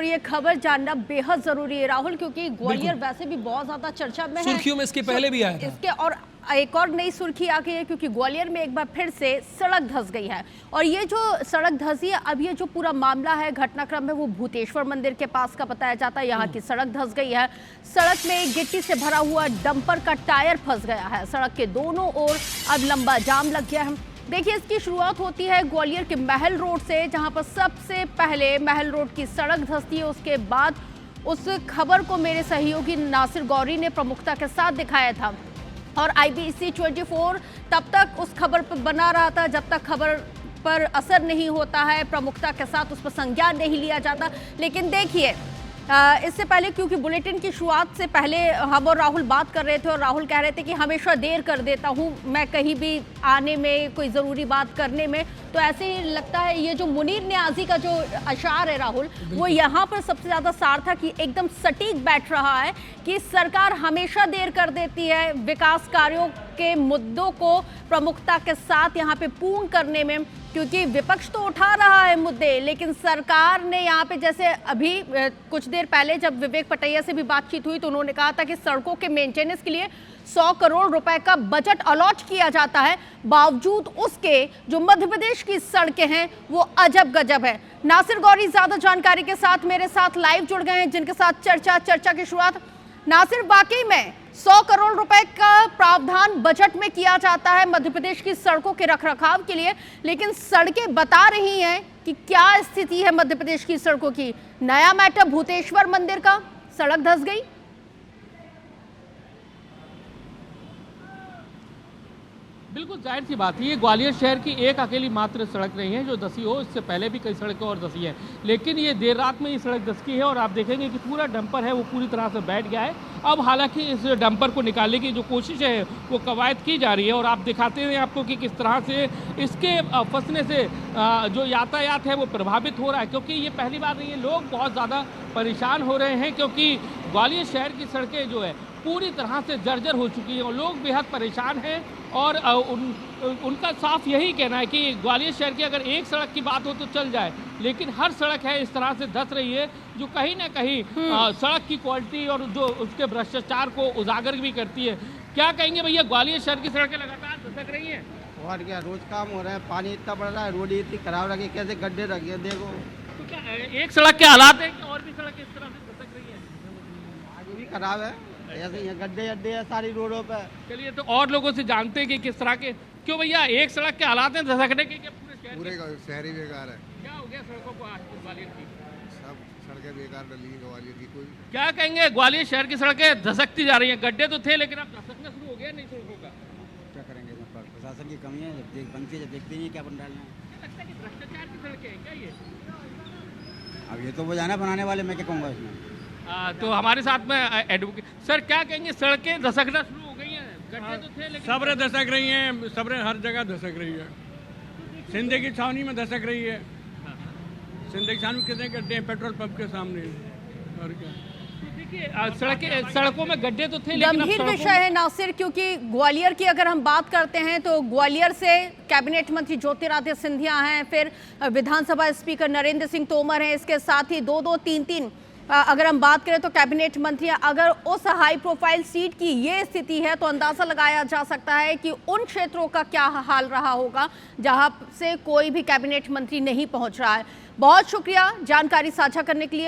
ये खबर जानना बेहद जरूरी है राहुल, क्योंकि ग्वालियर वैसे भी बहुत ज्यादा चर्चा में है। सुर्खियों में इसके पहले भी आया था। इसके और एक और नई सुर्खी आ गई है, क्योंकि ग्वालियर में एक बार फिर से सड़क धंस गई है। और ये जो सड़क धंसी है, अब ये जो पूरा मामला है घटनाक्रम में, वो भूतेश्वर मंदिर के पास का बताया जाता है। यहाँ की सड़क धंस गई है। सड़क में गिट्टी से भरा हुआ डंपर का टायर फंस गया है। सड़क के दोनों ओर अब लंबा जाम लग गया है। देखिए, इसकी शुरुआत होती है ग्वालियर के महल रोड से, जहां पर सबसे पहले महल रोड की सड़क धंसती है। उसके बाद उस खबर को मेरे सहयोगी नासिर गौरी ने प्रमुखता के साथ दिखाया था, और IBC 24 तब तक उस खबर पर बना रहा था जब तक खबर पर असर नहीं होता है, प्रमुखता के साथ उस पर संज्ञान नहीं लिया जाता। लेकिन देखिए, इससे पहले, क्योंकि बुलेटिन की शुरुआत से पहले हम और राहुल बात कर रहे थे, और राहुल कह रहे थे कि हमेशा देर कर देता हूं मैं कहीं भी आने में, कोई ज़रूरी बात करने में। तो ऐसे ही लगता है ये जो मुनीर न्याजी का जो अशार है राहुल, वो यहाँ पर सबसे ज़्यादा सार्थक कि एकदम सटीक बैठ रहा है कि सरकार हमेशा देर कर देती है विकास कार्यों के मुद्दों को प्रमुखता के साथ यहाँ पे पूर्ण करने में, क्योंकि विपक्ष तो उठा रहा है मुद्दे, लेकिन सरकार ने यहाँ पे, जैसे अभी कुछ देर पहले जब विवेक पटैया से भी बातचीत हुई तो उन्होंने कहा था कि सड़कों के मेंटेनेंस के लिए 100 करोड़ रुपए का बजट अलॉट किया जाता है, बावजूद उसके जो मध्य प्रदेश की सड़कें हैं वो अजब गजब है। नासिर गौरी ज्यादा जानकारी के साथ मेरे साथ लाइव जुड़ गए हैं, जिनके साथ चर्चा की शुरुआत। नासिर, वाकई में 100 करोड़ रुपए का प्रावधान बजट में किया जाता है मध्य प्रदेश की सड़कों के रखरखाव के लिए, लेकिन सड़कें बता रही हैं कि क्या स्थिति है मध्य प्रदेश की सड़कों की। नया मैटर भूतेश्वर मंदिर का, सड़क धंस गई। बिल्कुल जाहिर सी बात है, ये ग्वालियर शहर की एक अकेली मात्र सड़क नहीं है जो धसी हो। इससे पहले भी कई सड़कें और धसी हैं, लेकिन ये देर रात में ये सड़क धसकी है। और आप देखेंगे कि पूरा डंपर है वो पूरी तरह से बैठ गया है। अब हालांकि इस डंपर को निकालने की जो कोशिश है वो कवायद की जा रही है, और आप दिखाते हैं आपको कि किस तरह से इसके फंसने से जो यातायात है वो प्रभावित हो रहा है। क्योंकि ये पहली बार नहीं है, लोग बहुत ज़्यादा परेशान हो रहे हैं, क्योंकि ग्वालियर शहर की सड़कें जो है पूरी तरह से जर्जर हो चुकी हैं और लोग बेहद परेशान हैं। और उनका साफ यही कहना है कि ग्वालियर शहर की अगर एक सड़क की बात हो तो चल जाए, लेकिन हर सड़क है इस तरह से धस रही है, जो कहीं ना कहीं सड़क की क्वालिटी और जो उसके भ्रष्टाचार को उजागर भी करती है। क्या कहेंगे भैया, ग्वालियर शहर की सड़कें लगातार धसक रही हैं? और क्या, रोज काम हो रहा है, पानी इतना बढ़ रहा है, रोड इतनी खराब रखी, कैसे गड्ढे रखे देखो। तो क्या एक सड़क के हालात है कि और भी सड़क इस तरह से धसक रही है? आगे भी खराब है, ऐसे ही गड्ढे अड्डे है सारी रोडों पे। चलिए, तो और लोगों से जानते हैं कि किस तरह के, क्यों भैया एक सड़क के हालात हैं धसकने के? पूरे शहर ही बेकार है। क्या हो गया सड़कों को आज ग्वालियर की? सब सड़कें बेकार डली हैं ग्वालियर की। कोई क्या कहेंगे, ग्वालियर शहर की सड़कें धसकती जा रही हैं? गड्ढे तो थे, लेकिन अब धसकना शुरू हो गया नहीं सड़कों का। क्या करेंगे, प्रशासन की कमी है, जब बनती है जब देखते नहीं क्या बन डालना है। लगता है कि भ्रष्टाचार की सड़कें हैं क्या ये? अब ये तो वो जाना बनाने वाले, मैं क्या कहूँगा इसमें। तो हमारे साथ में एडवोकेट सर, क्या कहेंगे, सड़कें धसकना शुरू हो गई हैं? गड्ढे तो थे, लेकिन सब्र धसक रही हैं, सब्र हर जगह धसक रही है। सिंधे की छावनी में धसक रही है। सिंधे की छावनी कितने गड्ढे हैं पेट्रोल पंप के सामने, और क्या। देखिए, सड़कों में गड्ढे तो थे, लेकिन गंभीर विषय है नासिर, क्योंकि ग्वालियर की अगर हम बात करते हैं तो ग्वालियर से कैबिनेट मंत्री ज्योतिरादित्य सिंधिया हैं, फिर विधानसभा स्पीकर नरेंद्र सिंह तोमर हैं, इसके साथ ही 2-2, 3-3 अगर हम बात करें तो कैबिनेट मंत्री। अगर उस हाई प्रोफाइल सीट की ये स्थिति है तो अंदाजा लगाया जा सकता है कि उन क्षेत्रों का क्या हाल रहा होगा जहां से कोई भी कैबिनेट मंत्री नहीं पहुंच रहा है। बहुत शुक्रिया जानकारी साझा करने के लिए।